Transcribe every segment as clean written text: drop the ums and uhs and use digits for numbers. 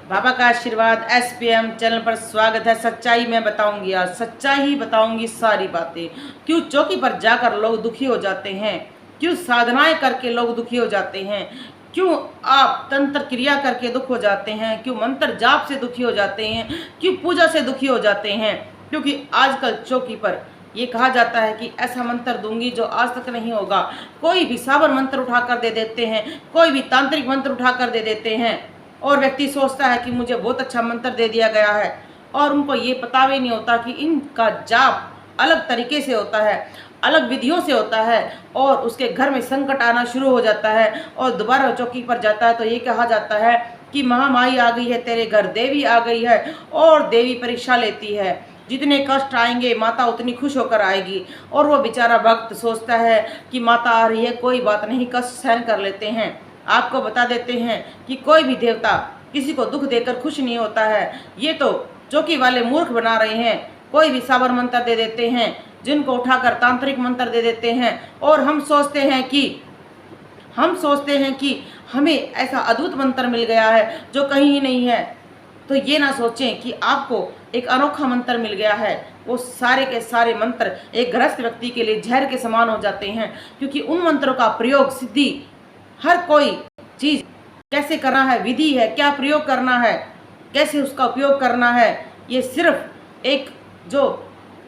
बाबा का आशीर्वाद SPM channel पर स्वागत है। सच्चाई मैं बताऊंगी, आज सच्चाई ही बताऊंगी सारी बातें। क्यों चौकी पर जाकर लोग दुखी हो जाते हैं, क्यों साधनाएं करके लोग दुखी हो जाते हैं, क्यों आप तंत्र क्रिया करके दुख हो जाते हैं, क्यों मंत्र जाप से दुखी हो जाते हैं, क्यों पूजा से दुखी हो जाते हैं। क्योंकि आजकल चौकी पर ये कहा जाता है कि ऐसा मंत्र दूंगी जो आज तक नहीं होगा। कोई भी साबर मंत्र उठाकर दे देते हैं, कोई भी तांत्रिक मंत्र उठाकर दे देते हैं और व्यक्ति सोचता है कि मुझे बहुत अच्छा मंत्र दे दिया गया है और उनको ये पता भी नहीं होता कि इनका जाप अलग तरीके से होता है, अलग विधियों से होता है और उसके घर में संकट आना शुरू हो जाता है और दोबारा चौकी पर जाता है तो ये कहा जाता है कि महामाई आ गई है तेरे घर, देवी आ गई है और देवी परीक्षा लेती है। जितने कष्ट आएंगे माता उतनी खुश होकर आएगी और वो बेचारा भक्त सोचता है कि माता आ रही है, कोई बात नहीं, कष्ट सहन कर लेते हैं। आपको बता देते हैं कि कोई भी देवता किसी को दुख देकर खुश नहीं होता है। ये तो चौकी वाले मूर्ख बना रहे हैं। कोई भी साबर मंत्र दे देते हैं, जिनको उठाकर तांत्रिक मंत्र दे देते हैं और हम सोचते हैं कि हमें ऐसा अद्भुत मंत्र मिल गया है जो कहीं ही नहीं है। तो ये ना सोचें कि आपको एक अनोखा मंत्र मिल गया है। वो सारे के सारे मंत्र एक ग्रस्त व्यक्ति के लिए जहर के समान हो जाते हैं, क्योंकि उन मंत्रों का प्रयोग सिद्धि हर कोई चीज कैसे करना है, विधि है, क्या प्रयोग करना है, कैसे उसका उपयोग करना है, ये सिर्फ एक जो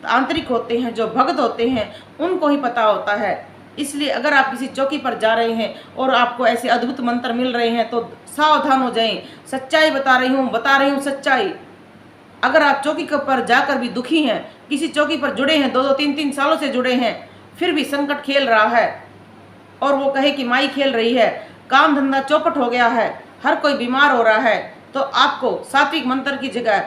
आंतरिक होते हैं, जो भक्त होते हैं, उनको ही पता होता है। इसलिए अगर आप किसी चौकी पर जा रहे हैं और आपको ऐसे अद्भुत मंत्र मिल रहे हैं तो सावधान हो जाएं। सच्चाई बता रही हूँ सच्चाई। अगर आप चौकी पर जाकर भी दुखी हैं, किसी चौकी पर जुड़े हैं, 2-2, 3-3 सालों से जुड़े हैं, फिर भी संकट खेल रहा है और वो कहे कि माई खेल रही है, काम धंधा चौपट हो गया है, हर कोई बीमार हो रहा है, तो आपको सात्विक मंत्र की जगह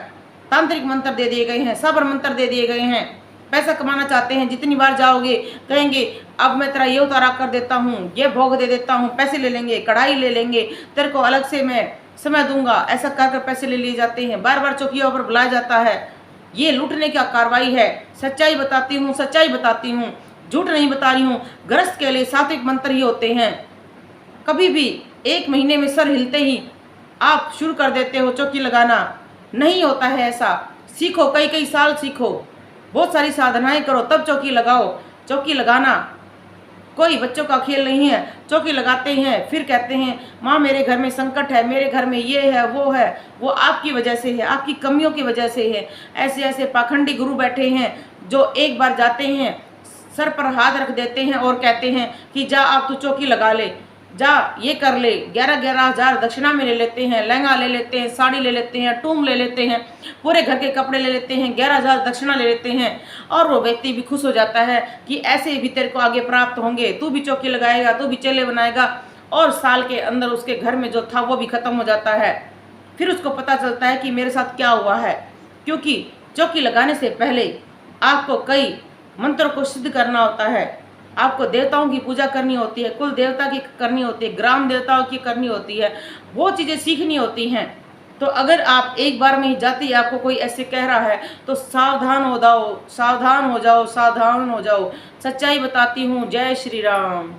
तांत्रिक मंत्र दे दिए गए हैं, साबर मंत्र दे दिए गए हैं। पैसा कमाना चाहते हैं, जितनी बार जाओगे कहेंगे अब मैं तेरा ये उतारा कर देता हूँ, ये भोग दे देता हूँ, पैसे ले लेंगे, कढ़ाई ले लेंगे, तेरे को अलग से मैं समय दूंगा, ऐसा कर पैसे ले लिए जाते हैं। बार बार चौकियों पर बुलाया जाता है। ये लूटने का कार्रवाई है। सच्चाई बताती हूँ, झूठ नहीं बता रही हूँ। ग्रस्त के लिए सात्विक मंत्र ही होते हैं। कभी भी 1 महीने में सर हिलते ही आप शुरू कर देते हो चौकी लगाना, नहीं होता है ऐसा। सीखो, कई साल सीखो, बहुत सारी साधनाएं करो, तब चौकी लगाओ। चौकी लगाना कोई बच्चों का खेल नहीं है। चौकी लगाते हैं फिर कहते हैं माँ मेरे घर में संकट है, मेरे घर में ये है, वो आपकी वजह से है, आपकी कमियों की वजह से है। ऐसे ऐसे पाखंडी गुरु बैठे हैं जो एक बार जाते हैं, सर पर हाथ रख देते हैं और कहते हैं कि जा आप तो चौकी लगा ले, जा ये कर ले। 11-11 हज़ार दक्षिणा में ले लेते हैं, लहंगा ले लेते हैं, साड़ी ले लेते हैं, टूम ले लेते हैं, पूरे घर के कपड़े ले लेते हैं, 11,000 दक्षिणा ले लेते हैं और वो व्यक्ति भी खुश हो जाता है कि ऐसे भी तेरे को आगे प्राप्त होंगे, तू भी चौकी लगाएगा, तू भी चेले बनाएगा। और साल के अंदर उसके घर में जो था वो भी खत्म हो जाता है। फिर उसको पता चलता है कि मेरे साथ क्या हुआ है, क्योंकि चौकी लगाने से पहले आपको कई मंत्रों को सिद्ध करना होता है। आपको देवताओं की पूजा करनी होती है, कुल देवता की करनी होती है, ग्राम देवताओं की करनी होती है, वो चीज़ें सीखनी होती हैं। तो अगर आप एक बार में ही जाती आपको कोई ऐसे कह रहा है तो सावधान हो जाओ। सच्चाई बताती हूँ। जय श्री राम।